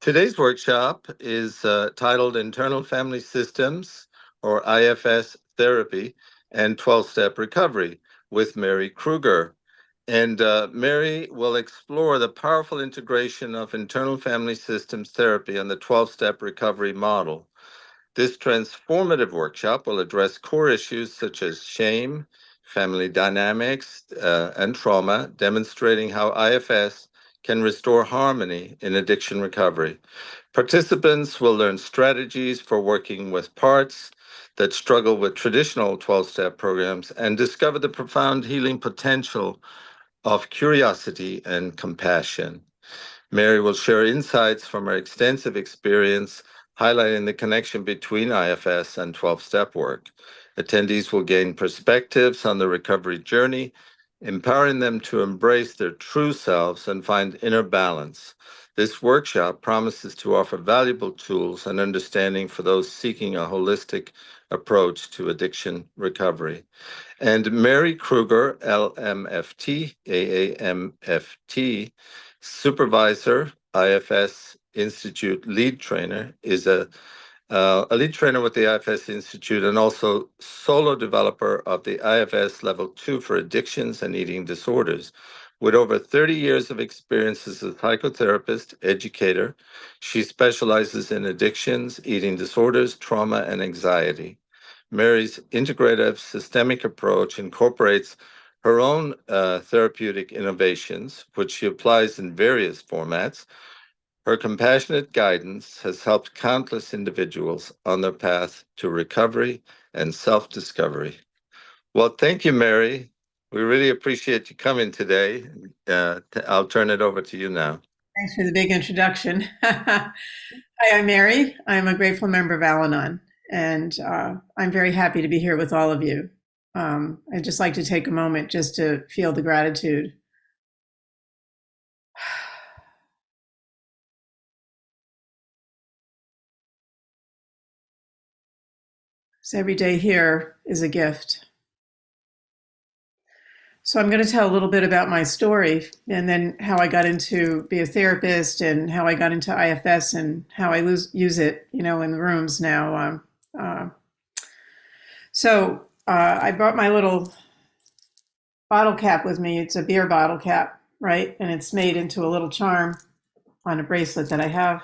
Today's workshop is titled Internal Family Systems, or IFS Therapy, and 12-Step Recovery with Mary Kruger. And Mary will explore the powerful integration of internal family systems therapy and the 12-step recovery model. This transformative workshop will address core issues such as shame, family dynamics, and trauma, demonstrating how IFS can restore harmony in addiction recovery. Participants will learn strategies for working with parts that struggle with traditional 12-step programs and discover the profound healing potential of curiosity and compassion. Mary will share insights from her extensive experience, highlighting the connection between IFS and 12-step work. Attendees will gain perspectives on the recovery journey, empowering them to embrace their true selves and find inner balance. This workshop promises to offer valuable tools and understanding for those seeking a holistic approach to addiction recovery. And Mary Kruger, LMFT, AAMFT, supervisor, IFS Institute lead trainer, is a lead trainer with the IFS Institute and also solo developer of the IFS Level 2 for addictions and eating disorders. With over 30 years of experience as a psychotherapist, educator, she specializes in addictions, eating disorders, trauma, and anxiety. Mary's integrative systemic approach incorporates her own therapeutic innovations, which she applies in various formats. Her compassionate guidance has helped countless individuals on their path to recovery and self-discovery. Well, thank you, Mary. We really appreciate you coming today. I'll turn it over to you now. Thanks for the big introduction. Hi, I'm Mary. I'm a grateful member of Al-Anon, and I'm very happy to be here with all of you. I'd just like to take a moment just to feel the gratitude. So every day here is a gift. So I'm going to tell a little bit about my story and then how I got into be a therapist and how I got into IFS and how I use it, in the rooms now. I brought my little bottle cap with me. It's a beer bottle cap, right? And it's made into a little charm on a bracelet that I have.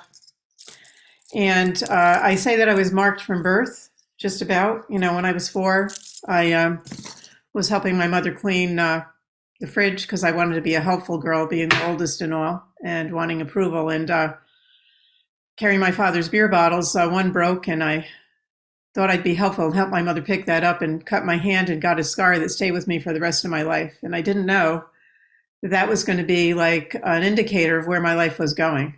And I say that I was marked from birth, just about. When I was 4, I was helping my mother clean the fridge because I wanted to be a helpful girl, being the oldest and all, and wanting approval. And carrying my father's beer bottles, one broke, and I thought I'd be helpful and help my mother pick that up and cut my hand and got a scar that stayed with me for the rest of my life. And I didn't know that was going to be like an indicator of where my life was going.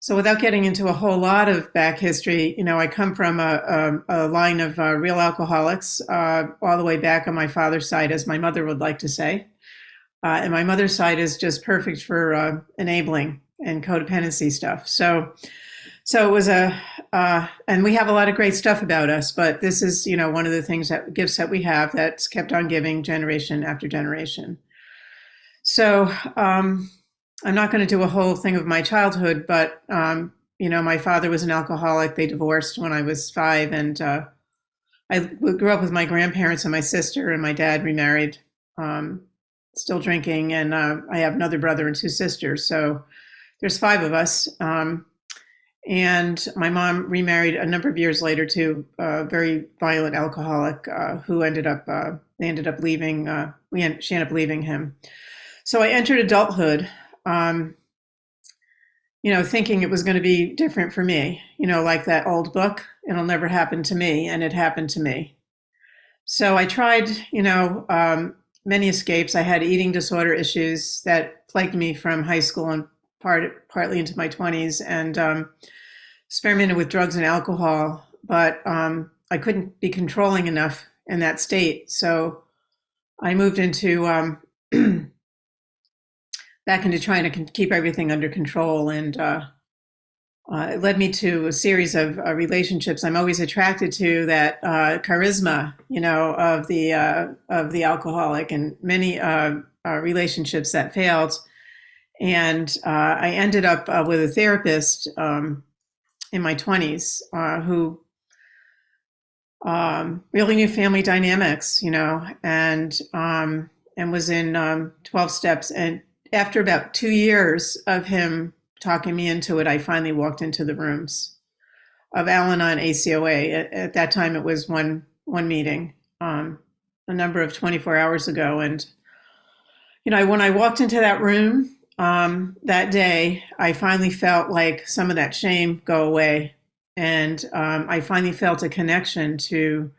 So without getting into a whole lot of back history, I come from a line of real alcoholics, all the way back on my father's side, as my mother would like to say. And my mother's side is just perfect for enabling and codependency stuff. So it was and we have a lot of great stuff about us, but this is, one of the gifts that we have that's kept on giving generation after generation. So, I'm not going to do a whole thing of my childhood, but, my father was an alcoholic. They divorced when I was 5, and I grew up with my grandparents and my sister, and my dad remarried, still drinking, and I have another brother and 2 sisters. So there's 5 of us. And my mom remarried a number of years later to a very violent alcoholic who they ended up leaving. She ended up leaving him. So I entered adulthood, thinking it was going to be different for me, like that old book, it'll never happen to me, and it happened to me. So I tried, many escapes. I had eating disorder issues that plagued me from high school and partly into my 20s, and experimented with drugs and alcohol, but I couldn't be controlling enough in that state. So I moved into back into trying to keep everything under control, and it led me to a series of relationships. I'm always attracted to that charisma, of the alcoholic, and many relationships that failed. And I ended up with a therapist in my 20s who really knew family dynamics, and was in 12 steps. And after about 2 years of him talking me into it, I finally walked into the rooms of Al-Anon ACOA. At that time, it was one meeting, a number of 24 hours ago. And when I walked into that room that day, I finally felt like some of that shame go away, and I finally felt a connection to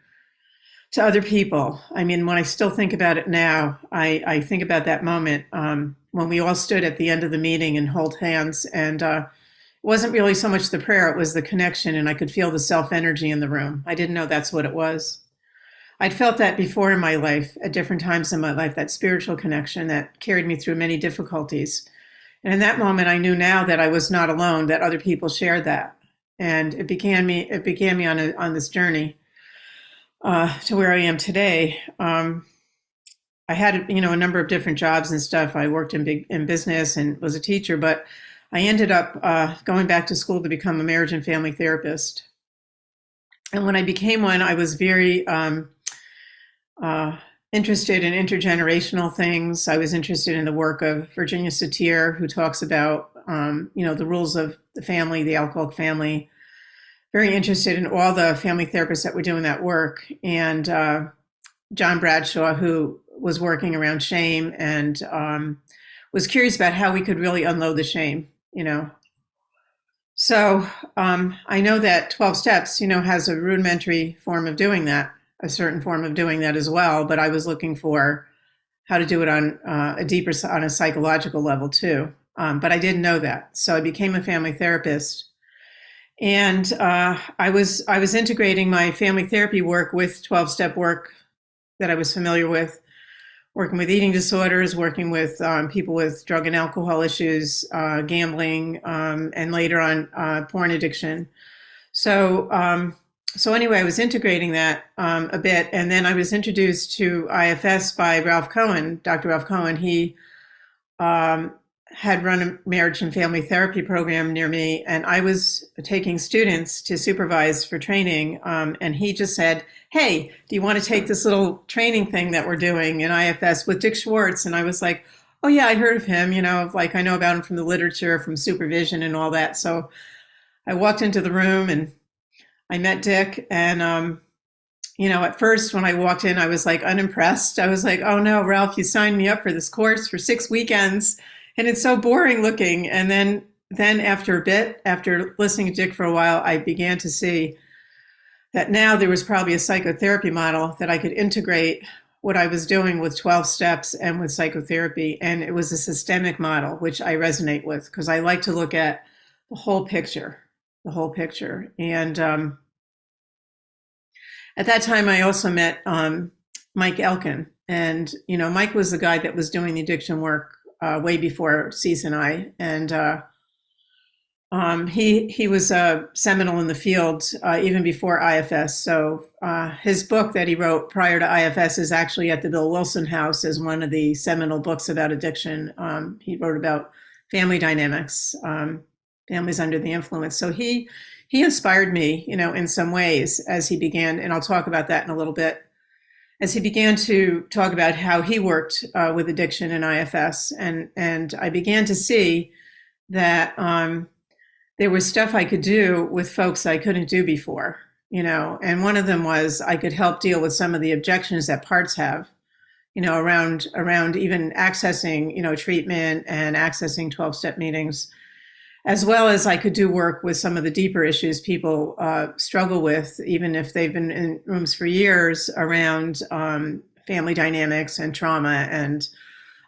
other people. I mean, when I still think about it now, I think about that moment when we all stood at the end of the meeting and hold hands, and it wasn't really so much the prayer, it was the connection, and I could feel the self energy in the room. I didn't know that's what it was. I'd felt that before in my life, at different times in my life, that spiritual connection that carried me through many difficulties. And in that moment, I knew now that I was not alone, that other people shared that. And it began me on this journey to where I am today. I had, a number of different jobs and stuff. I worked in business and was a teacher, but I ended up going back to school to become a marriage and family therapist. And when I became one, I was very interested in intergenerational things. I was interested in the work of Virginia Satir, who talks about, the rules of the family, the alcoholic family. Very interested in all the family therapists that were doing that work. And John Bradshaw, who was working around shame and was curious about how we could really unload the shame, So I know that 12 steps, has a rudimentary form of doing that, a certain form of doing that as well. But I was looking for how to do it on on a psychological level too. But I didn't know that. So I became a family therapist. And I was integrating my family therapy work with 12-step work that I was familiar with, working with eating disorders, working with people with drug and alcohol issues, gambling, and later on porn addiction. So anyway, I was integrating that a bit, and then I was introduced to IFS by Ralph Cohen, Dr. Ralph Cohen. He had run a marriage and family therapy program near me, and I was taking students to supervise for training. And he just said, "Hey, do you want to take this little training thing that we're doing in IFS with Dick Schwartz?" And I was like, "Oh yeah, I heard of him. Like I know about him from the literature, from supervision, and all that." So I walked into the room and I met Dick, and at first when I walked in, I was like unimpressed. I was like, "Oh no, Ralph, you signed me up for this course for 6 weekends. And it's so boring looking." And then after a bit, after listening to Dick for a while, I began to see that now there was probably a psychotherapy model that I could integrate what I was doing with 12 steps and with psychotherapy. And it was a systemic model, which I resonate with because I like to look at the whole picture, the whole picture. And at that time, I also met Mike Elkin. And, Mike was the guy that was doing the addiction work way before Cease and I, and he was seminal in the field even before IFS. So his book that he wrote prior to IFS is actually at the Bill Wilson House as one of the seminal books about addiction. He wrote about family dynamics, families under the influence. So he inspired me, in some ways as he began, and I'll talk about that in a little bit. As he began to talk about how he worked with addiction in IFS, and I began to see that there was stuff I could do with folks I couldn't do before, and one of them was I could help deal with some of the objections that parts have, around even accessing, treatment and accessing 12-step meetings, as well as I could do work with some of the deeper issues people struggle with, even if they've been in rooms for years, around family dynamics and trauma and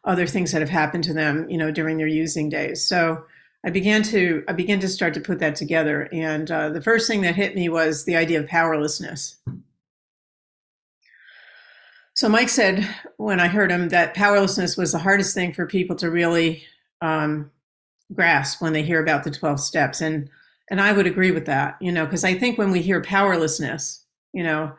other things that have happened to them, during their using days. So I began to start to put that together. And the first thing that hit me was the idea of powerlessness. So Mike said, when I heard him, that powerlessness was the hardest thing for people to really grasp when they hear about the 12 steps. And I would agree with that, because I think when we hear powerlessness, when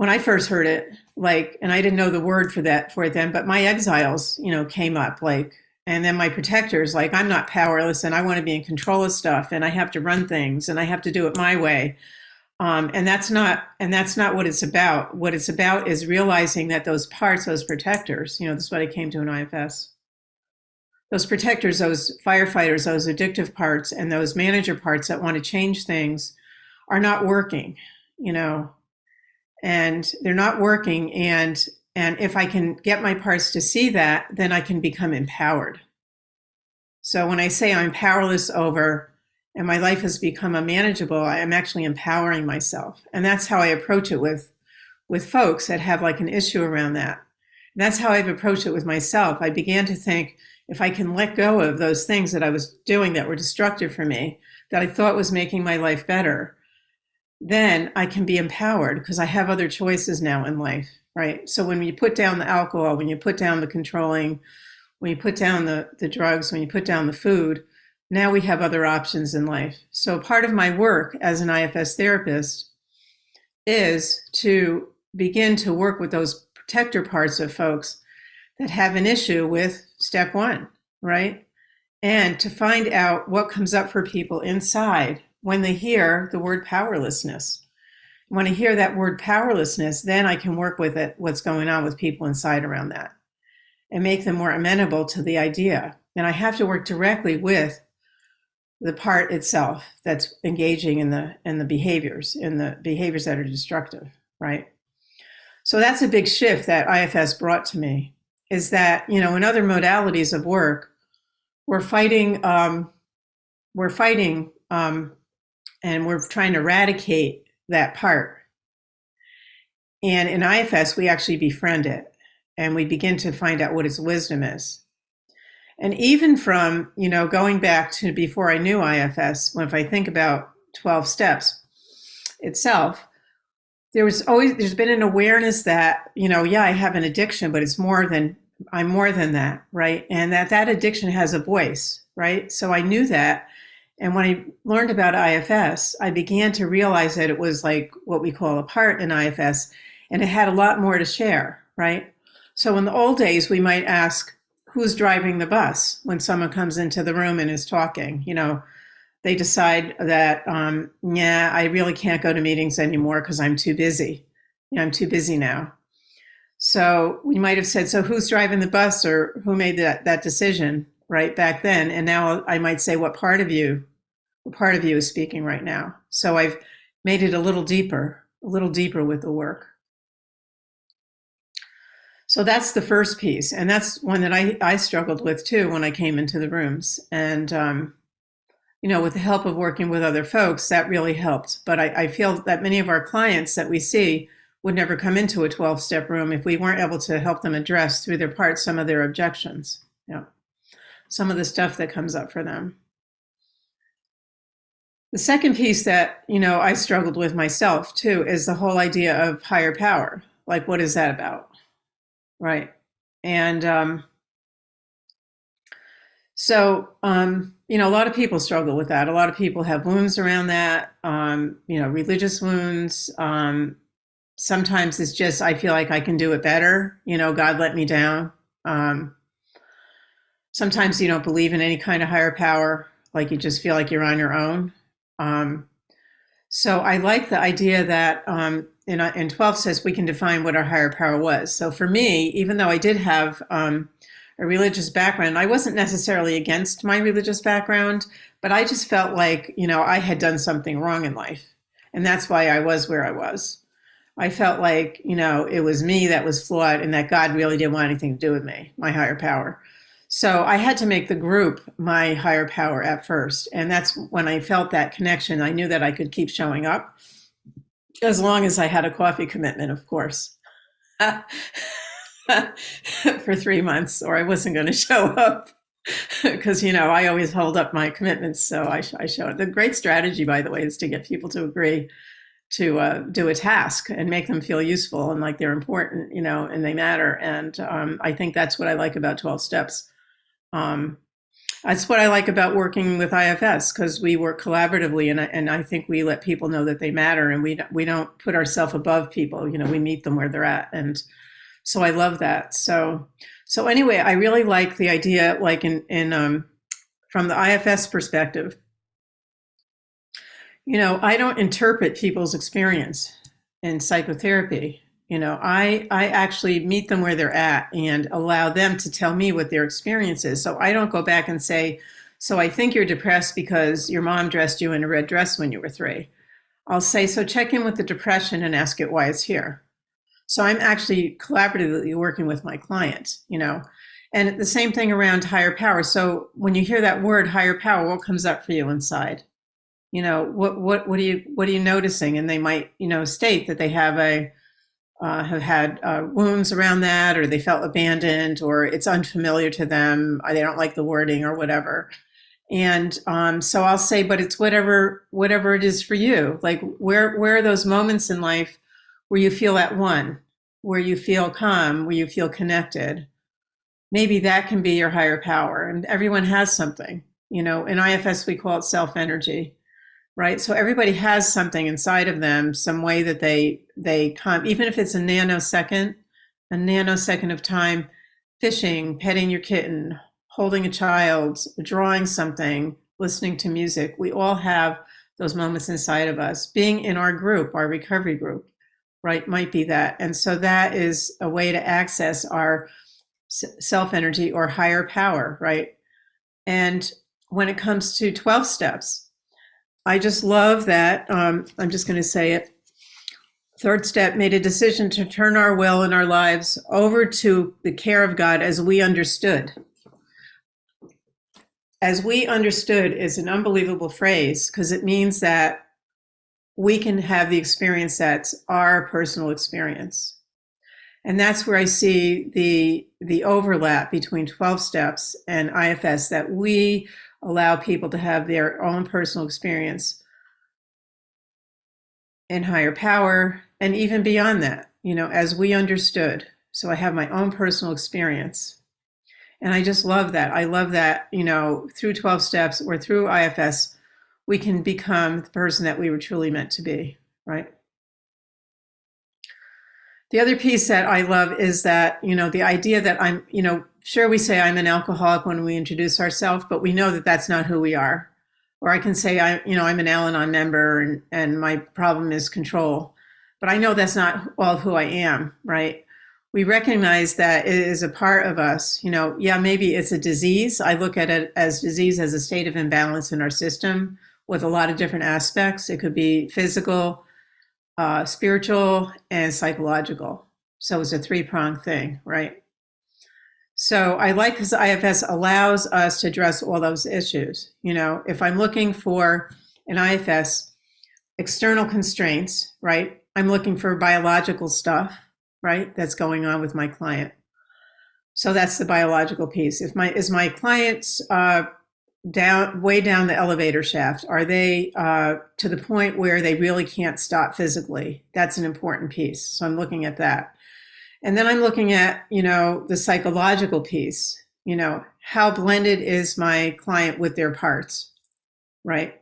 I first heard it, and I didn't know the word for it then, but my exiles, came up, like, And then my protectors, like, I'm not powerless and I want to be in control of stuff and I have to run things and I have to do it my way. And that's not what it's about. What it's about is realizing that those parts, those protectors, this is what I came to in IFS. Those protectors, those firefighters, those addictive parts, and those manager parts that want to change things are not working, and they're not working. And if I can get my parts to see that, then I can become empowered. So when I say I'm powerless over and my life has become unmanageable, I am actually empowering myself. And that's how I approach it with folks that have like an issue around that. And that's how I've approached it with myself. I began to think, if I can let go of those things that I was doing that were destructive for me, that I thought was making my life better, then I can be empowered because I have other choices now in life, right? So when you put down the alcohol, when you put down the controlling, when you put down the drugs, when you put down the food, now we have other options in life. So part of my work as an IFS therapist is to begin to work with those protector parts of folks that have an issue with step one, right? And to find out what comes up for people inside when they hear the word powerlessness. When I hear that word powerlessness, then I can work with it, what's going on with people inside around that, and make them more amenable to the idea. And I have to work directly with the part itself that's engaging in the behaviors, that are destructive, right? So that's a big shift that IFS brought to me, is that, in other modalities of work, we're fighting, and we're trying to eradicate that part. And in IFS, we actually befriend it and we begin to find out what its wisdom is. And even from, going back to before I knew IFS, if I think about 12 steps itself, there's been an awareness that, I have an addiction, but I'm more than that, right? And that addiction has a voice, right? So I knew that. And when I learned about IFS, I began to realize that it was like what we call a part in IFS, and it had a lot more to share, right? So in the old days, we might ask, who's driving the bus when someone comes into the room and is talking? They decide that, I really can't go to meetings anymore because I'm too busy. I'm too busy now. So we might have said, so who's driving the bus, or who made that decision right back then? And now I might say, what part of you is speaking right now? So I've made it a little deeper with the work. So that's the first piece. And that's one that I struggled with too when I came into the rooms. And, with the help of working with other folks, that really helped. But I feel that many of our clients that we see would never come into a 12-step room if we weren't able to help them address through their parts some of their objections, some of the stuff that comes up for them. The second piece that, I struggled with myself too is the whole idea of higher power. Like, what is that about? Right. And a lot of people struggle with that. A lot of people have wounds around that, religious wounds. Sometimes it's just, I feel like I can do it better. God let me down. Sometimes you don't believe in any kind of higher power, like you just feel like you're on your own. So I like the idea that in 12 says we can define what our higher power was. So for me, even though I did have a religious background, I wasn't necessarily against my religious background, but I just felt like, I had done something wrong in life. And that's why I was where I was. I felt like, it was me that was flawed and that God really didn't want anything to do with me, my higher power. So I had to make the group my higher power at first. And that's when I felt that connection. I knew that I could keep showing up as long as I had a coffee commitment, of course, for 3 months, or I wasn't going to show up because, I always hold up my commitments. So I showed up. The great strategy, by the way, is to get people to agree to do a task and make them feel useful and like they're important, and they matter. And I think that's what I like about 12 steps. That's what I like about working with IFS, because we work collaboratively, and I think we let people know that they matter, and we don't put ourselves above people. We meet them where they're at, and so I love that. So So anyway, I really like the idea, like in from the IFS perspective. I don't interpret people's experience in psychotherapy. I actually meet them where they're at and allow them to tell me what their experience is. So I don't go back and say, so I think you're depressed because your mom dressed you in a red dress when you were 3. I'll say, so check in with the depression and ask it why it's here. So I'm actually collaboratively working with my client. And the same thing around higher power. So when you hear that word higher power, what comes up for you inside? What are you noticing? And they might state that they have had wounds around that, or they felt abandoned, or it's unfamiliar to them, or they don't like the wording or whatever. And so I'll say, but it's whatever it is for you. Like where are those moments in life where you feel at one, where you feel calm, where you feel connected? Maybe that can be your higher power. And everyone has something. In IFS we call it self energy, right? So everybody has something inside of them, some way that they come, even if it's a nanosecond of time, fishing, petting your kitten, holding a child, drawing something, listening to music. We all have those moments inside of us. Being in our group, our recovery group, right, might be that. And so that is a way to access our self energy or higher power, right? And when it comes to 12 steps, I just love that. I'm just going to say it. Third step, made a decision to turn our will and our lives over to the care of God as we understood. As we understood is an unbelievable phrase because it means that we can have the experience that's our personal experience. And that's where I see the overlap between 12 steps and IFS, that we allow people to have their own personal experience in higher power and even beyond that, as we understood. So I have my own personal experience. And I just love that. I love that, through 12 steps or through IFS, we can become the person that we were truly meant to be, right? The other piece that I love is that, the idea that I'm, sure we say I'm an alcoholic when we introduce ourselves, but we know that that's not who we are. Or I can say I'm an Al-Anon member and my problem is control. But I know that's not all of who I am, right? We recognize that it is a part of us. Maybe it's a disease. I look at it as disease as a state of imbalance in our system with a lot of different aspects. It could be physical, spiritual, and psychological. So it's a 3-pronged thing, right? So I like because IFS allows us to address all those issues. If I'm looking for an IFS external constraints, right? I'm looking for biological stuff, right? That's going on with my client. So that's the biological piece. Is my client's way down the elevator shaft? Are they to the point where they really can't stop physically? That's an important piece. So I'm looking at that. And then I'm looking at, the psychological piece, how blended is my client with their parts, right?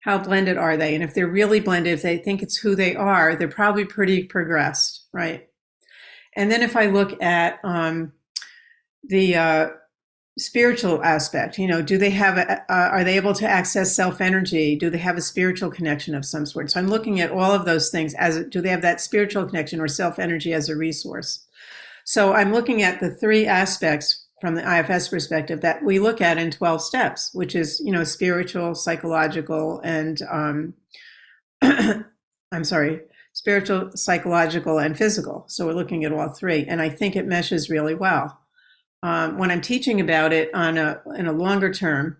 How blended are they? And if they're really blended, if they think it's who they are, they're probably pretty progressed, right? And then if I look at the spiritual aspect, do they have are they able to access self energy? Do they have a spiritual connection of some sort? So I'm looking at all of those things do they have that spiritual connection or self energy as a resource? So I'm looking at the 3 aspects from the IFS perspective that we look at in 12 steps, which is spiritual, psychological, and spiritual, psychological, and physical. So we're looking at all 3, and I think it meshes really well. When I'm teaching about it in a longer term,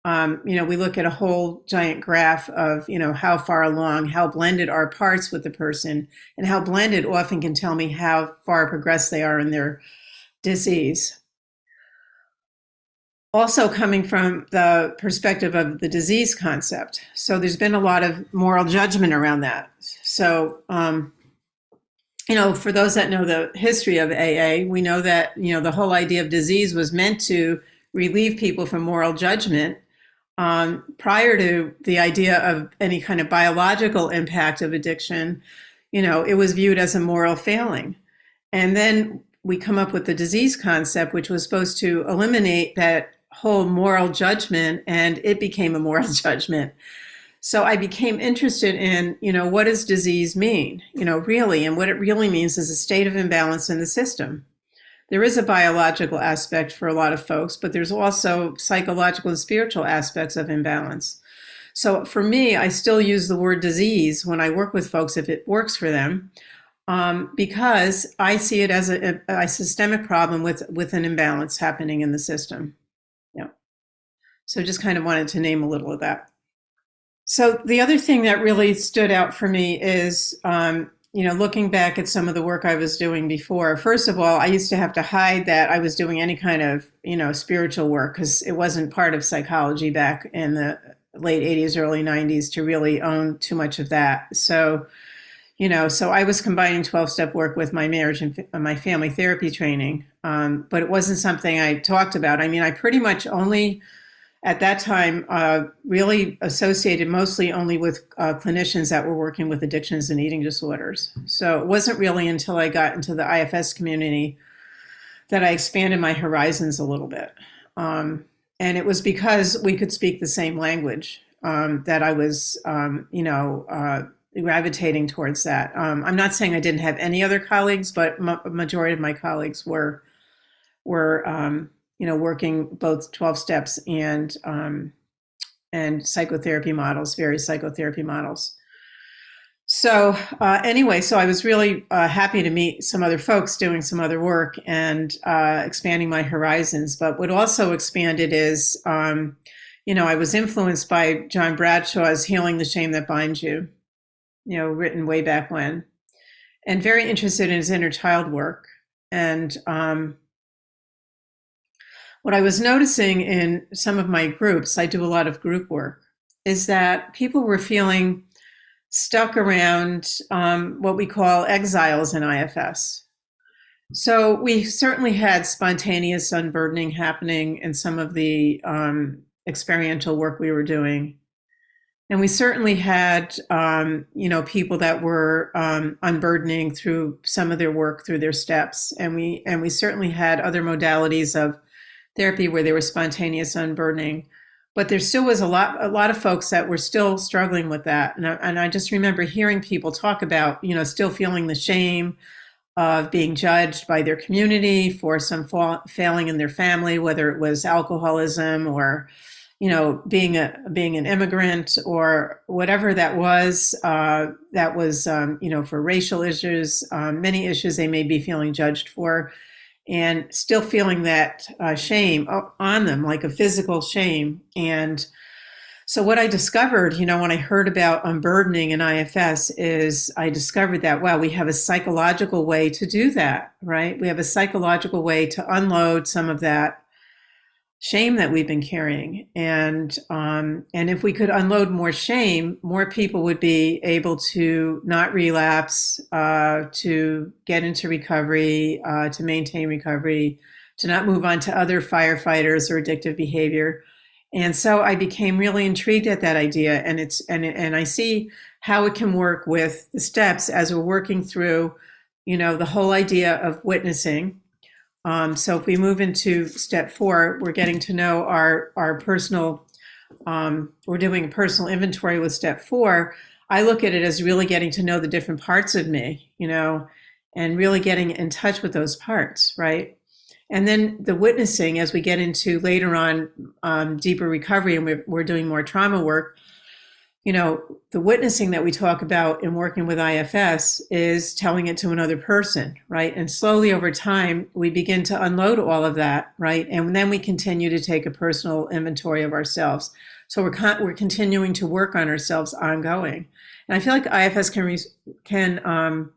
we look at a whole giant graph of, how far along, how blended are parts with the person, and how blended often can tell me how far progressed they are in their disease. Also coming from the perspective of the disease concept. So there's been a lot of moral judgment around that. So, for those that know the history of AA, we know that, the whole idea of disease was meant to relieve people from moral judgment. Prior to the idea of any kind of biological impact of addiction, it was viewed as a moral failing. And then we come up with the disease concept, which was supposed to eliminate that whole moral judgment, and it became a moral judgment. So I became interested in, what does disease mean, really? And what it really means is a state of imbalance in the system. There is a biological aspect for a lot of folks, but there's also psychological and spiritual aspects of imbalance. So for me, I still use the word disease when I work with folks if it works for them, because I see it as a systemic problem with an imbalance happening in the system. Yeah. So just kind of wanted to name a little of that. So the other thing that really stood out for me is, looking back at some of the work I was doing before. First of all, I used to have to hide that I was doing any kind of, spiritual work because it wasn't part of psychology back in the late 80s, early 90s to really own too much of that. So, so I was combining 12-step work with my marriage and my family therapy training, but it wasn't something I talked about. I mean, I pretty much only at that time, really associated mostly only with clinicians that were working with addictions and eating disorders. So it wasn't really until I got into the IFS community that I expanded my horizons a little bit. And it was because we could speak the same language that I was, gravitating towards that. I'm not saying I didn't have any other colleagues, but a majority of my colleagues were working both 12 steps and psychotherapy models, various psychotherapy models. So anyway, so I was really happy to meet some other folks doing some other work and expanding my horizons. But what also expanded is, I was influenced by John Bradshaw's Healing the Shame That Binds You, written way back when, and very interested in his inner child work. And what I was noticing in some of my groups, I do a lot of group work, is that people were feeling stuck around what we call exiles in IFS. So we certainly had spontaneous unburdening happening in some of the experiential work we were doing. And we certainly had, people that were unburdening through some of their work, through their steps. And we certainly had other modalities of therapy where there was spontaneous unburdening, but there still was a lot of folks that were still struggling with that. And I just remember hearing people talk about, still feeling the shame of being judged by their community for some failing in their family, whether it was alcoholism or, being an immigrant or whatever that was, for racial issues, many issues they may be feeling judged for, and still feeling that shame on them, like a physical shame. And so what I discovered, when I heard about unburdening in IFS is I discovered that, wow, we have a psychological way to do that, right? We have a psychological way to unload some of that shame that we've been carrying. And if we could unload more shame, more people would be able to not relapse, to get into recovery, to maintain recovery, to not move on to other firefighters or addictive behavior. And so I became really intrigued at that idea, and I see how it can work with the steps as we're working through, the whole idea of witnessing. So if we move into step 4, we're getting to know our personal, we're doing a personal inventory with step 4. I look at it as really getting to know the different parts of me, and really getting in touch with those parts, right? And then the witnessing, as we get into later on deeper recovery and we're doing more trauma work, the witnessing that we talk about in working with IFS is telling it to another person, right? And slowly over time, we begin to unload all of that, right? And then we continue to take a personal inventory of ourselves. So we're continuing to work on ourselves ongoing. And I feel like IFS can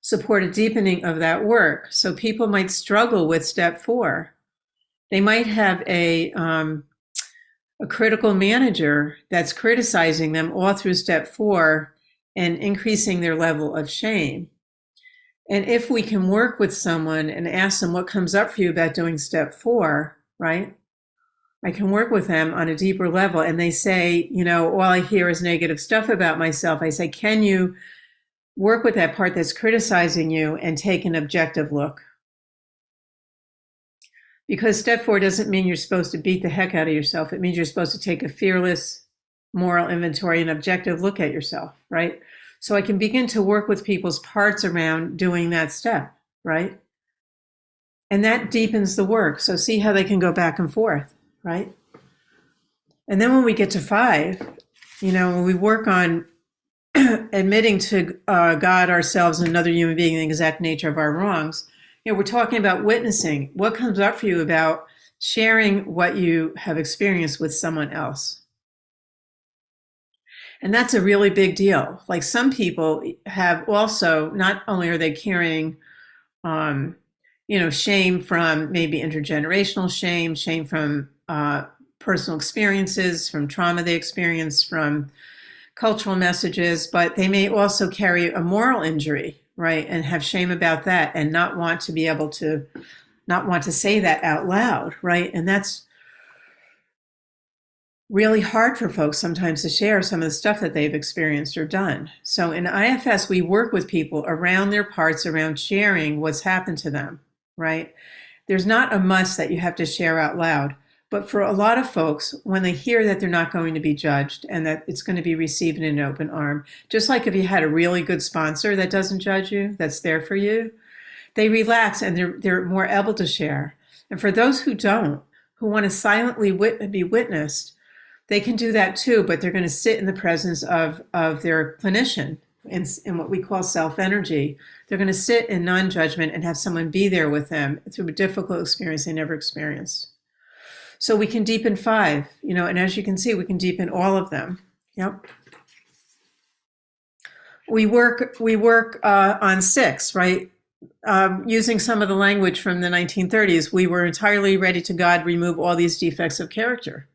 support a deepening of that work. So people might struggle with step 4. They might have a critical manager that's criticizing them all through step 4 and increasing their level of shame. And if we can work with someone and ask them what comes up for you about doing step 4, right? I can work with them on a deeper level. And they say, all I hear is negative stuff about myself. I say, can you work with that part that's criticizing you and take an objective look? Because step 4 doesn't mean you're supposed to beat the heck out of yourself. It means you're supposed to take a fearless moral inventory and objective look at yourself, right? So I can begin to work with people's parts around doing that step, right? And that deepens the work. So see how they can go back and forth, right? And then when we get to 5, when we work on admitting to God, ourselves, and another human being the exact nature of our wrongs, we're talking about witnessing. What comes up for you about sharing what you have experienced with someone else? And that's a really big deal. Like some people have also, not only are they carrying, shame from maybe intergenerational shame from personal experiences, from trauma they experienced, from cultural messages, but they may also carry a moral injury, right? And have shame about that and not want to say that out loud, right? And that's really hard for folks sometimes to share some of the stuff that they've experienced or done. So in IFS, we work with people around their parts, around sharing what's happened to them, right? There's not a must that you have to share out loud. But for a lot of folks, when they hear that they're not going to be judged and that it's going to be received in an open arm, just like if you had a really good sponsor that doesn't judge you, that's there for you, they relax and they're more able to share. And for those who don't, who want to silently be witnessed, they can do that too, but they're going to sit in the presence of their clinician in what we call self-energy. They're going to sit in non-judgment and have someone be there with them through a difficult experience they never experienced. So we can deepen 5, and as you can see, we can deepen all of them. Yep. We work on 6, right? Using some of the language from the 1930s, we were entirely ready to God remove all these defects of character.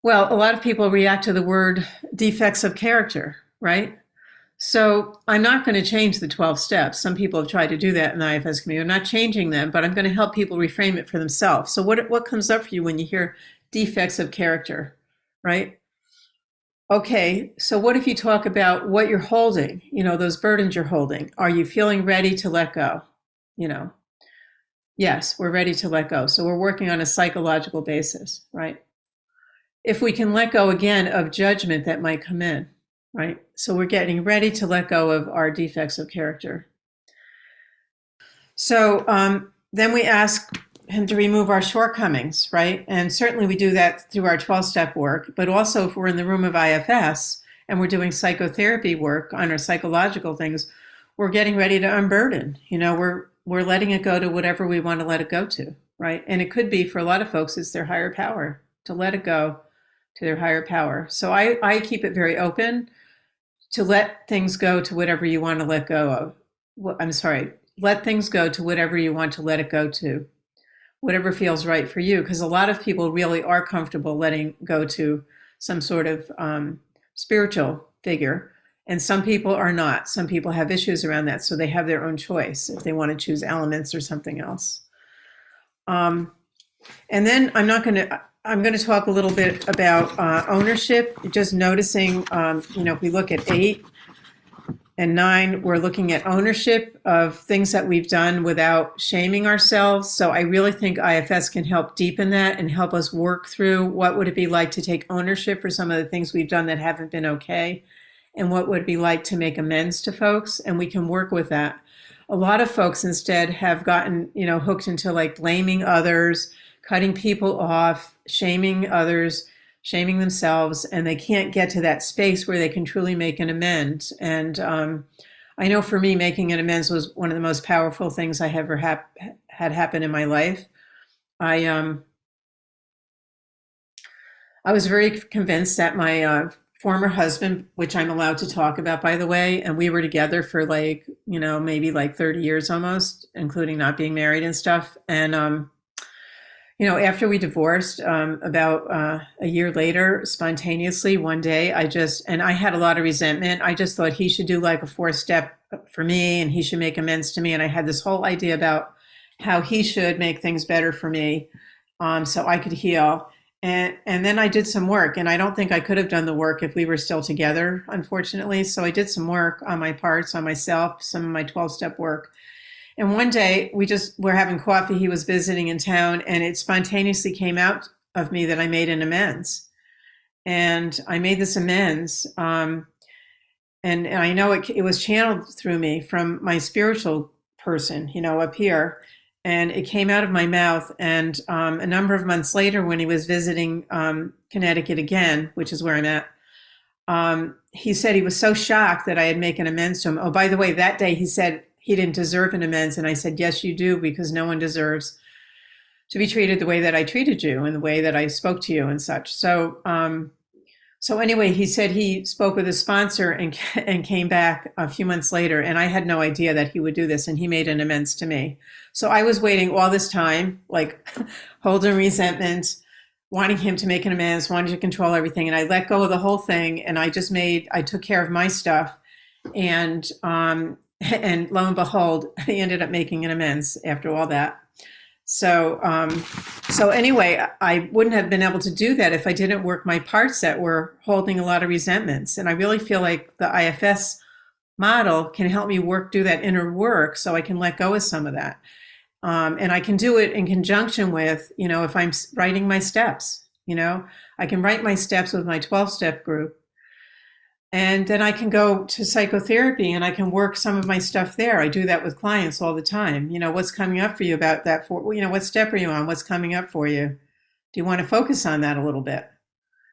Well, a lot of people react to the word defects of character, right? So I'm not going to change the 12 steps. Some people have tried to do that in the IFS community. I'm not changing them, but I'm going to help people reframe it for themselves. So what comes up for you when you hear defects of character, right? Okay, so what if you talk about what you're holding, those burdens you're holding? Are you feeling ready to let go? Yes, we're ready to let go. So we're working on a psychological basis, right? If we can let go again of judgment that might come in, right? So we're getting ready to let go of our defects of character. So then we ask him to remove our shortcomings, right? And certainly we do that through our 12-step work, but also if we're in the room of IFS and we're doing psychotherapy work on our psychological things, we're getting ready to unburden. We're letting it go to whatever we want to let it go to, right? And it could be, for a lot of folks, it's their higher power, to let it go to their higher power. So I keep it very open to let things go to whatever you want to let go of. Let things go to whatever you want to let it go to, whatever feels right for you. Because a lot of people really are comfortable letting go to some sort of spiritual figure. And some people are not. Some people have issues around that. So they have their own choice if they want to choose elements or something else. And then I'm going to talk a little bit about ownership, just noticing, if we look at 8 and 9, we're looking at ownership of things that we've done without shaming ourselves. So I really think IFS can help deepen that and help us work through what would it be like to take ownership for some of the things we've done that haven't been okay, and what would it be like to make amends to folks, and we can work with that. A lot of folks instead have gotten, hooked into like blaming others, cutting people off, shaming others, shaming themselves, and they can't get to that space where they can truly make an amends. And I know for me, making an amends was one of the most powerful things I ever had happen in my life. I was very convinced that my former husband, which I'm allowed to talk about, by the way, and we were together for maybe 30 years almost, including not being married and stuff. And after we divorced, about a year later, spontaneously, one day, I had a lot of resentment. I just thought he should do like a 4-step for me and he should make amends to me. And I had this whole idea about how he should make things better for me so I could heal. And then I did some work, and I don't think I could have done the work if we were still together, unfortunately. So I did some work on my parts, on myself, some of my 12-step work. And one day we just were having coffee. He was visiting in town, and it spontaneously came out of me that I made an amends. And I made this amends. And I know it was channeled through me from my spiritual person, up here. And it came out of my mouth. And a number of months later, when he was visiting Connecticut again, which is where I'm at, he said he was so shocked that I had made an amends to him. Oh, by the way, that day he said he didn't deserve an amends. And I said, yes, you do, because no one deserves to be treated the way that I treated you and the way that I spoke to you and such. So anyway, he said he spoke with his sponsor and came back a few months later, and I had no idea that he would do this, and he made an amends to me. So I was waiting all this time, like holding resentment, wanting him to make an amends, wanting to control everything, and I let go of the whole thing, and I took care of my stuff, and and lo and behold, he ended up making an amends after all that. So anyway, I wouldn't have been able to do that if I didn't work my parts that were holding a lot of resentments. And I really feel like the IFS model can help me do that inner work so I can let go of some of that. And I can do it in conjunction with, if I'm writing my steps, I can write my steps with my 12-step group. And then I can go to psychotherapy and I can work some of my stuff there. I do that with clients all the time. What's coming up for you about that? What step are you on? What's coming up for you? Do you want to focus on that a little bit?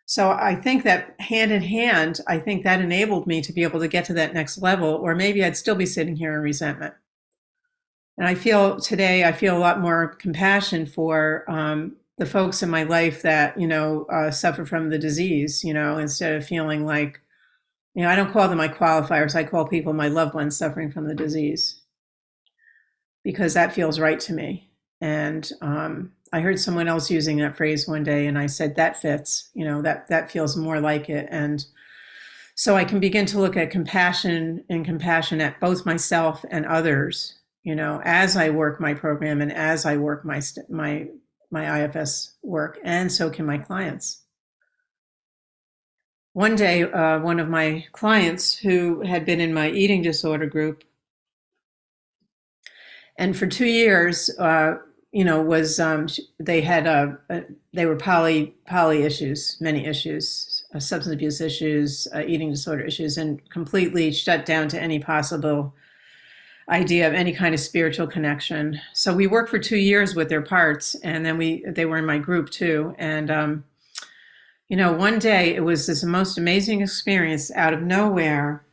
So I think that hand in hand, I think that enabled me to be able to get to that next level, or maybe I'd still be sitting here in resentment. And I feel a lot more compassion for the folks in my life that, suffer from the disease, instead of feeling like, I don't call them my qualifiers. I call people my loved ones suffering from the disease, because that feels right to me. And I heard someone else using that phrase one day, and I said, that fits, that feels more like it. And so I can begin to look at compassion at both myself and others, as I work my program and as I work my IFS work, and so can my clients. One day, one of my clients who had been in my eating disorder group, and for 2 years, was they were poly issues, many issues, substance abuse issues, eating disorder issues, and completely shut down to any possible idea of any kind of spiritual connection. So we worked for 2 years with their parts, and then they were in my group too, and one day it was this most amazing experience. Out of nowhere,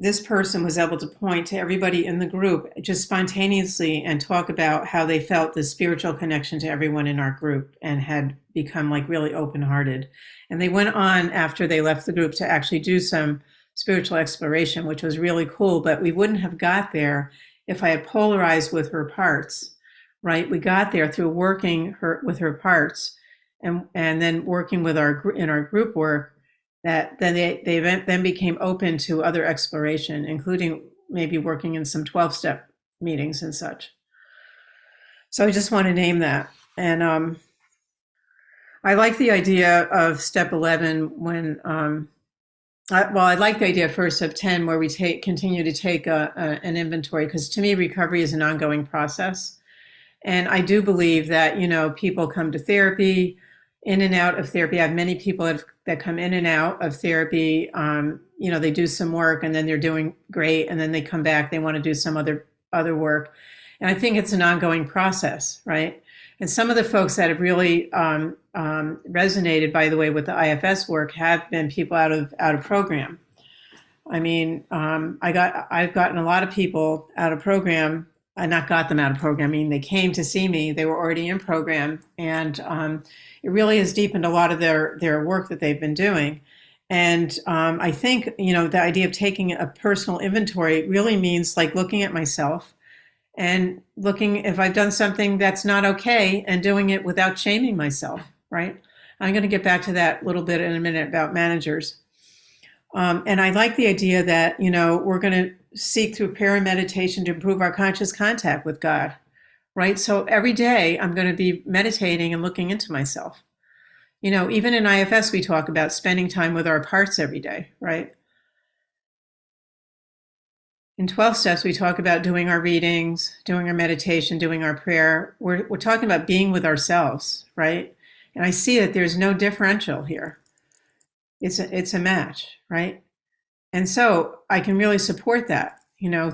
this person was able to point to everybody in the group just spontaneously and talk about how they felt the spiritual connection to everyone in our group and had become like really open-hearted. And they went on after they left the group to actually do some spiritual exploration, which was really cool. But we wouldn't have got there if I had polarized with her parts, right? We got there through working with her parts. And then working with our group work, that then they then became open to other exploration, including maybe working in some 12-step meetings and such. So I just want to name that. And I like the idea of step 11 when, I like the idea first of 10 where we continue to take an inventory, because to me, recovery is an ongoing process. And I do believe that, people come to therapy, in and out of therapy. I have many people that come in and out of therapy. They do some work and then they're doing great, and then they come back, they want to do some other work. And I think it's an ongoing process, right? And some of the folks that have really resonated, by the way, with the IFS work have been people out of program. I mean, I've gotten a lot of people out of program. I not got them out of program. I mean, they came to see me. They were already in program, and it really has deepened a lot of their work that they've been doing. And I think the idea of taking a personal inventory really means like looking at myself and looking if I've done something that's not okay, and doing it without shaming myself. Right? I'm going to get back to that a little bit in a minute about managers. And I like the idea that, we're going to seek through prayer and meditation to improve our conscious contact with God, right? So every day I'm going to be meditating and looking into myself. Even in IFS, we talk about spending time with our parts every day, right? In 12 steps, we talk about doing our readings, doing our meditation, doing our prayer. We're talking about being with ourselves, right? And I see that there's no differential here. It's a match, right? And so I can really support that,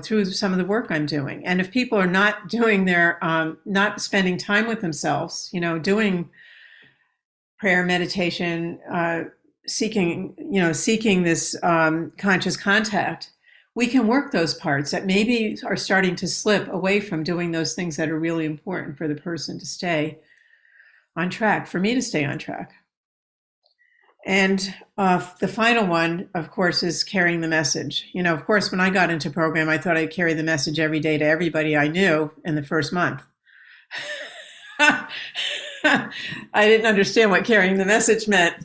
through some of the work I'm doing. And if people are not doing not spending time with themselves, doing prayer, meditation, seeking this conscious contact, we can work those parts that maybe are starting to slip away from doing those things that are really important for the person to stay on track, for me to stay on track. And the final one, of course, is carrying the message. Of course, when I got into program, I thought I'd carry the message every day to everybody I knew in the first month. I didn't understand what carrying the message meant.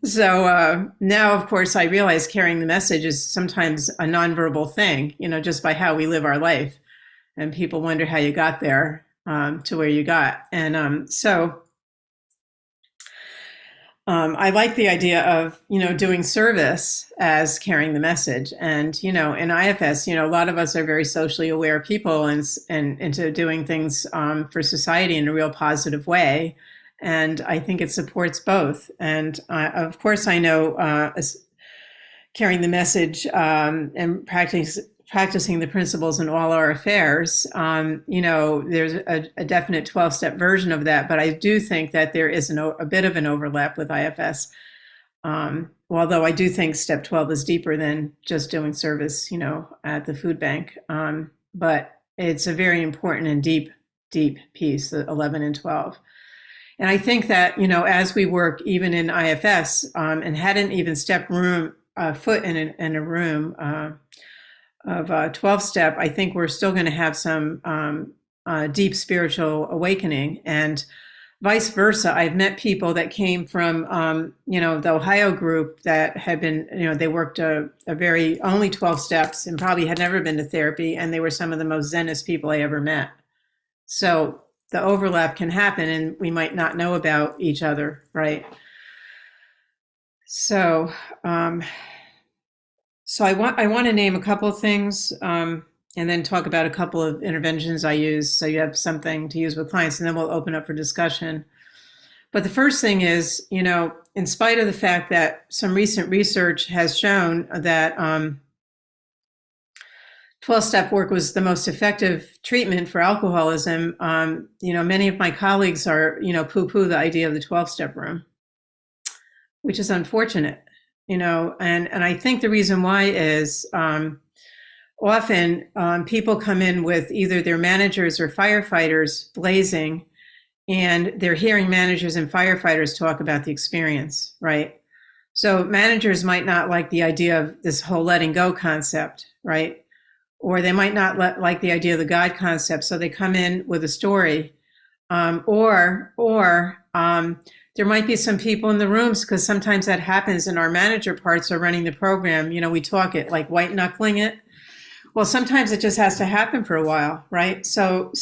So now, of course, I realize carrying the message is sometimes a nonverbal thing, just by how we live our life. And people wonder how you got there to where you got. And so I like the idea of, doing service as carrying the message. And, in IFS, a lot of us are very socially aware people and into doing things for society in a real positive way. And I think it supports both. And of course, I know carrying the message and practicing the principles in all our affairs, there's a definite 12-step version of that. But I do think that there is a bit of an overlap with IFS. Although I do think step 12 is deeper than just doing service, at the food bank. But it's a very important and deep piece, the 11 and 12. And I think that, as we work even in IFS and hadn't even stepped foot in a room of 12-step, I think we're still going to have some deep spiritual awakening. And vice versa, I've met people that came from, the Ohio group that had been, they worked a very only 12 steps and probably had never been to therapy. And they were some of the most Zenist people I ever met. So the overlap can happen and we might not know about each other, right? So, So I want to name a couple of things and then talk about a couple of interventions I use so you have something to use with clients, and then we'll open up for discussion. But the first thing is, in spite of the fact that some recent research has shown that 12-step work was the most effective treatment for alcoholism, many of my colleagues are, poo-poo the idea of the 12-step room, which is unfortunate. And I think the reason why is often people come in with either their managers or firefighters blazing, and they're hearing managers and firefighters talk about the experience, right? So managers might not like the idea of this whole letting go concept, right? Or they might not like the idea of the God concept, so they come in with a story, or there might be some people in the rooms, because sometimes that happens, and our manager parts are running the program. We talk it like white knuckling it. Well, sometimes it just has to happen for a while, right? So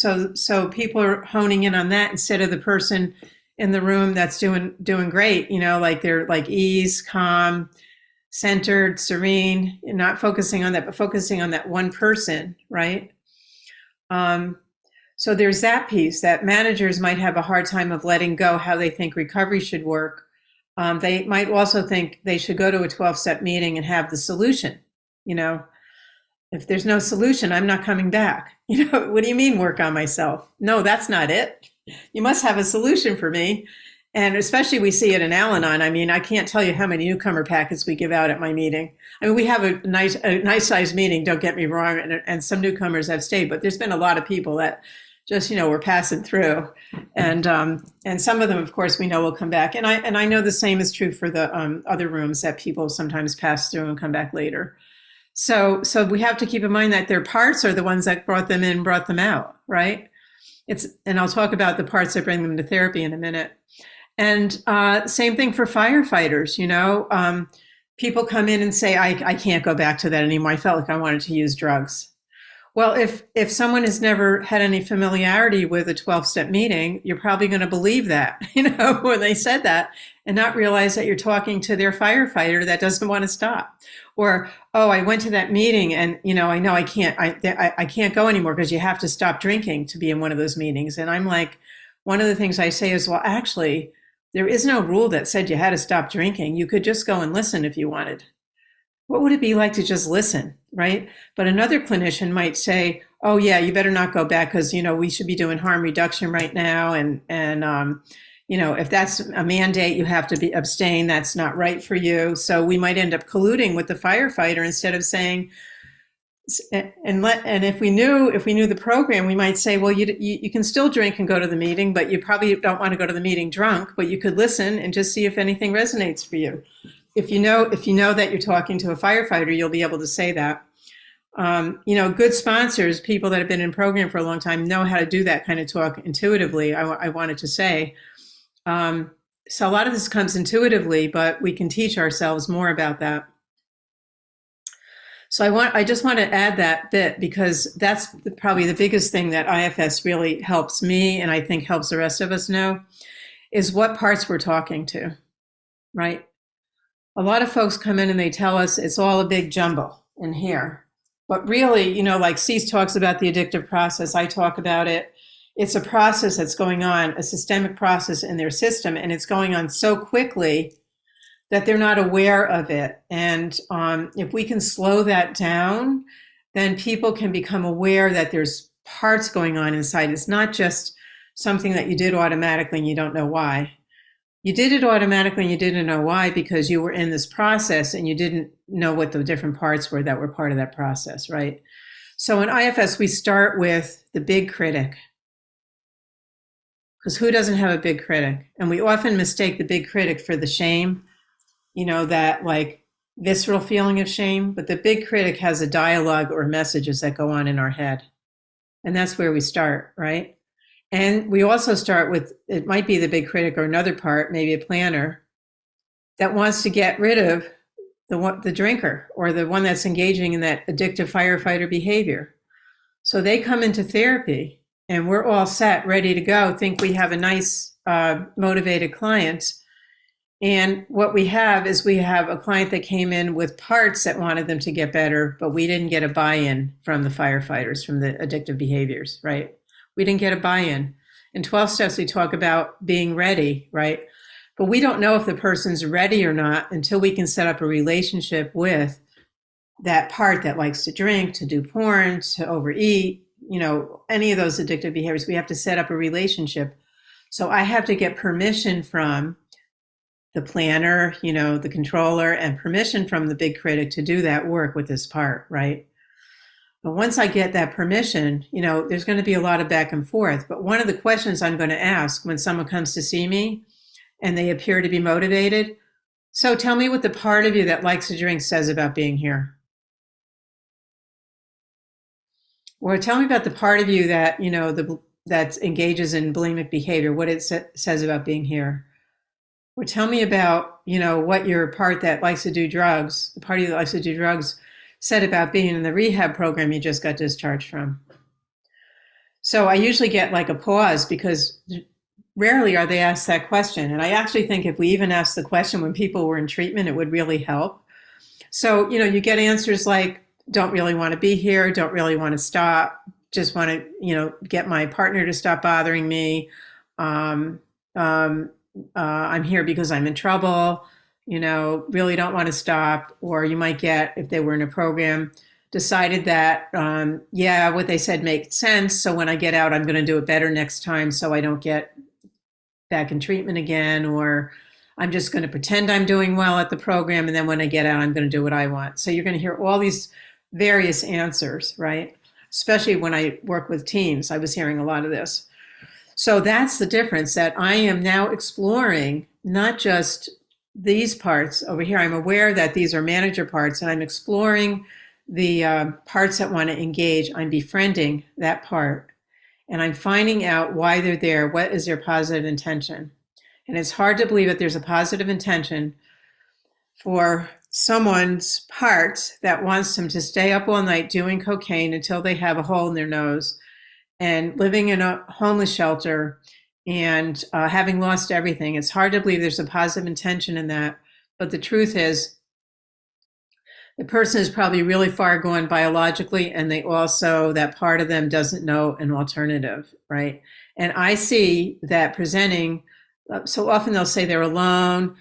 people are honing in on that instead of the person in the room that's doing great. Like they're like ease, calm, centered, serene, and not focusing on that, but focusing on that one person, right? So there's that piece that managers might have a hard time of letting go how they think recovery should work. They might also think they should go to a 12-step meeting and have the solution. If there's no solution, I'm not coming back. What do you mean work on myself? No, that's not it. You must have a solution for me. And especially we see it in Al-Anon. I mean, I can't tell you how many newcomer packets we give out at my meeting. I mean, we have a nice sized meeting, don't get me wrong, and some newcomers have stayed, but there's been a lot of people that just, we're passing through. And some of them, of course, we know will come back. And I know the same is true for the other rooms that people sometimes pass through and come back later. So we have to keep in mind that their parts are the ones that brought them in, brought them out, right? And I'll talk about the parts that bring them to therapy in a minute. And same thing for firefighters, people come in and say, I can't go back to that anymore. I felt like I wanted to use drugs. Well, if someone has never had any familiarity with a 12-step meeting, you're probably going to believe that, when they said that, and not realize that you're talking to their firefighter that doesn't want to stop. Or, oh, I went to that meeting and, I know I can't go anymore because you have to stop drinking to be in one of those meetings. And I'm like, one of the things I say is, well, actually, there is no rule that said you had to stop drinking. You could just go and listen if you wanted. What would it be like to just listen, right? But another clinician might say, "Oh yeah, you better not go back because we should be doing harm reduction right now, and if that's a mandate, you have to be abstain. That's not right for you." So we might end up colluding with the firefighter instead of saying, and if we knew the program, we might say, well, you can still drink and go to the meeting, but you probably don't want to go to the meeting drunk, but you could listen and just see if anything resonates for you. If you know that you're talking to a firefighter, you'll be able to say that. Good sponsors, people that have been in program for a long time, know how to do that kind of talk intuitively. I wanted to say. So a lot of this comes intuitively, but we can teach ourselves more about that. So I just want to add that bit because that's probably the biggest thing that IFS really helps me, and I think helps the rest of us know, is what parts we're talking to, right? A lot of folks come in and they tell us it's all a big jumble in here. But really, like Cease talks about the addictive process, I talk about it. It's a process that's going on, a systemic process in their system, and it's going on so quickly that they're not aware of it. And if we can slow that down, then people can become aware that there's parts going on inside. It's not just something that you did automatically and you don't know why. You did it automatically and you didn't know why because you were in this process and you didn't know what the different parts were that were part of that process, right? So in IFS, we start with the big critic. Because who doesn't have a big critic? And we often mistake the big critic for the shame, that like visceral feeling of shame. But the big critic has a dialogue or messages that go on in our head. And that's where we start, right? And we also start with, it might be the big critic or another part, maybe a planner, that wants to get rid of the drinker or the one that's engaging in that addictive firefighter behavior. So they come into therapy and we're all set, ready to go, think we have a nice, motivated client. And what we have is we have a client that came in with parts that wanted them to get better, but we didn't get a buy-in from the firefighters, from the addictive behaviors, right? We didn't get a buy-in. In 12 steps, we talk about being ready, right? But we don't know if the person's ready or not until we can set up a relationship with that part that likes to drink, to do porn, to overeat, any of those addictive behaviors. We have to set up a relationship. So I have to get permission from the planner, the controller, and permission from the big critic to do that work with this part, right? But once I get that permission, there's going to be a lot of back and forth. But one of the questions I'm going to ask when someone comes to see me and they appear to be motivated, so tell me what the part of you that likes to drink says about being here. Or tell me about the part of you that, that engages in bulimic behavior, what it says about being here. Or tell me about, what your part that likes to do drugs, the part of you that likes to do drugs said about being in the rehab program you just got discharged from. So I usually get like a pause because rarely are they asked that question. And I actually think if we even asked the question when people were in treatment, it would really help. So, you get answers like, don't really want to be here, don't really want to stop, just want to, get my partner to stop bothering me. I'm here because I'm in trouble, really don't want to stop. Or you might get, if they were in a program, decided that, what they said makes sense. So when I get out, I'm going to do it better next time so I don't get back in treatment again. Or I'm just going to pretend I'm doing well at the program. And then when I get out, I'm going to do what I want. So you're going to hear all these various answers, right? Especially when I work with teens, I was hearing a lot of this. So that's the difference, that I am now exploring not just these parts over here. I'm aware that these are manager parts, and I'm exploring the parts that want to engage. I'm befriending that part, and I'm finding out why they're there. What is their positive intention? And it's hard to believe that there's a positive intention for someone's part that wants them to stay up all night doing cocaine until they have a hole in their nose and living in a homeless shelter and having lost everything. It's hard to believe there's a positive intention in that. But the truth is, the person is probably really far gone biologically, and they also, that part of them doesn't know an alternative, right? And I see that presenting, so often they'll say they're alone,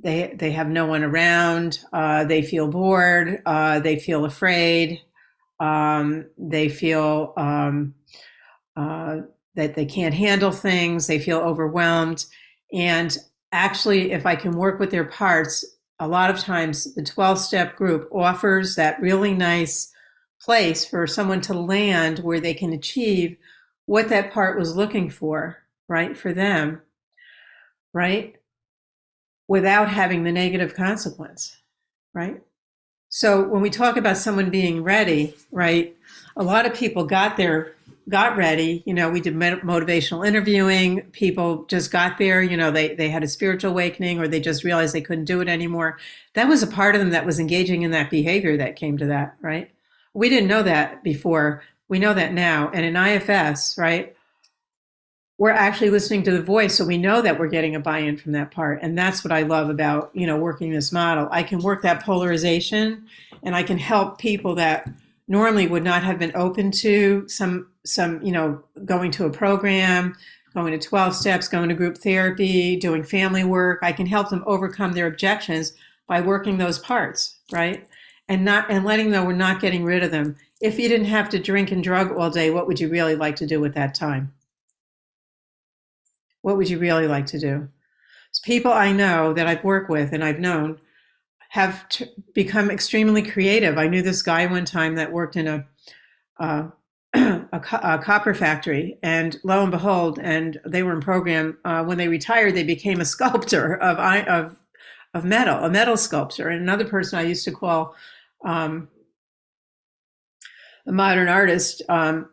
they have no one around, they feel bored, they feel afraid, they feel that they can't handle things, they feel overwhelmed. And actually, if I can work with their parts, a lot of times the 12-step group offers that really nice place for someone to land where they can achieve what that part was looking for, right, for them, right, without having the negative consequence, right? So when we talk about someone being ready, right, a lot of people got ready. You know, we did motivational interviewing. People just got there. You know, they had a spiritual awakening, or they just realized they couldn't do it anymore. That was a part of them that was engaging in that behavior that came to that, right? We didn't know that before. We know that now. And in IFS, right, we're actually listening to the voice, so we know that we're getting a buy-in from that part. And that's what I love about, you know, working this model. I can work that polarization, and I can help people that normally would not have been open to some, you know, going to a program, going to 12 steps, going to group therapy, doing family work. I can help them overcome their objections by working those parts, right? And letting them know we're not getting rid of them. If you didn't have to drink and drug all day, what would you really like to do with that time? What would you really like to do? So people I know that I've worked with and I've known have become extremely creative. I knew this guy one time that worked in a copper factory, and lo and behold, and they were in program. When they retired, they became a sculptor of metal, a metal sculptor. And another person I used to call a modern artist, and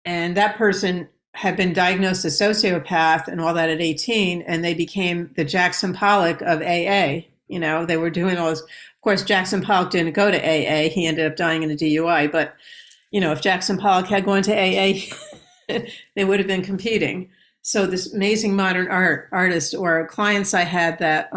that person had been diagnosed a sociopath and all that at 18, and they became the Jackson Pollock of AA. You know, they were doing all this. Of course, Jackson Pollock didn't go to AA. He ended up dying in a DUI. But, you know, if Jackson Pollock had gone to AA, they would have been competing. So this amazing modern artist, or clients I had that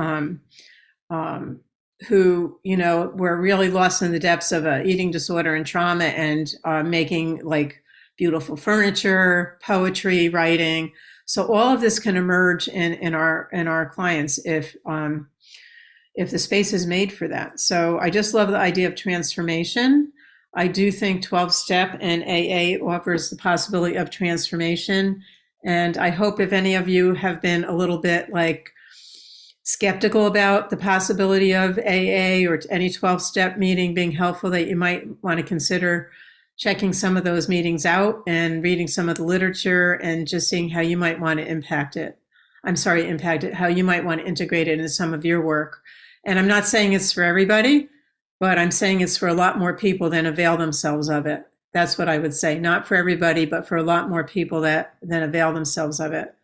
who, you know, were really lost in the depths of a eating disorder and trauma, and making like beautiful furniture, poetry, writing. So all of this can emerge in our clients if the space is made for that. So I just love the idea of transformation. I do think 12-step and AA offers the possibility of transformation. And I hope if any of you have been a little bit like skeptical about the possibility of AA or any 12-step meeting being helpful, that you might want to consider checking some of those meetings out and reading some of the literature and just seeing how you might want to impact it, how you might want to integrate it into some of your work. And I'm not saying it's for everybody, but I'm saying it's for a lot more people than avail themselves of it. That's what I would say. Not for everybody, but for a lot more people than avail themselves of it.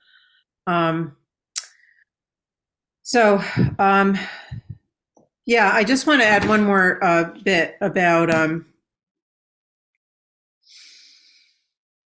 Yeah, I just want to add one more bit about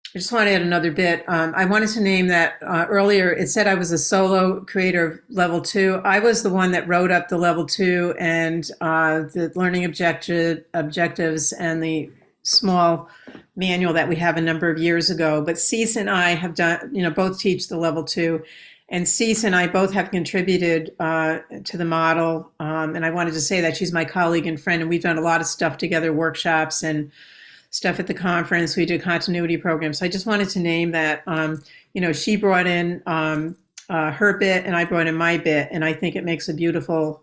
I just want to add another bit. I wanted to name that earlier. It said I was a solo creator of level 2. I was the one that wrote up the level 2 and the learning objectives and the small manual that we have a number of years ago. But Cease and I have done, you know, both teach the level 2. And Cease and I both have contributed to the model. And I wanted to say that she's my colleague and friend, and we've done a lot of stuff together, workshops and stuff at the conference. We did continuity programs. So I just wanted to name that, you know, she brought in her bit and I brought in my bit. And I think it makes a beautiful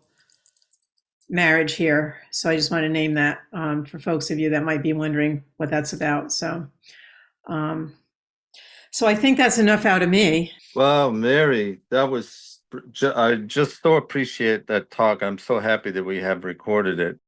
marriage here. So I just want to name that for folks of you that might be wondering what that's about. So I think that's enough out of me. Wow, Mary, that was, I just so appreciate that talk. I'm so happy that we have recorded it.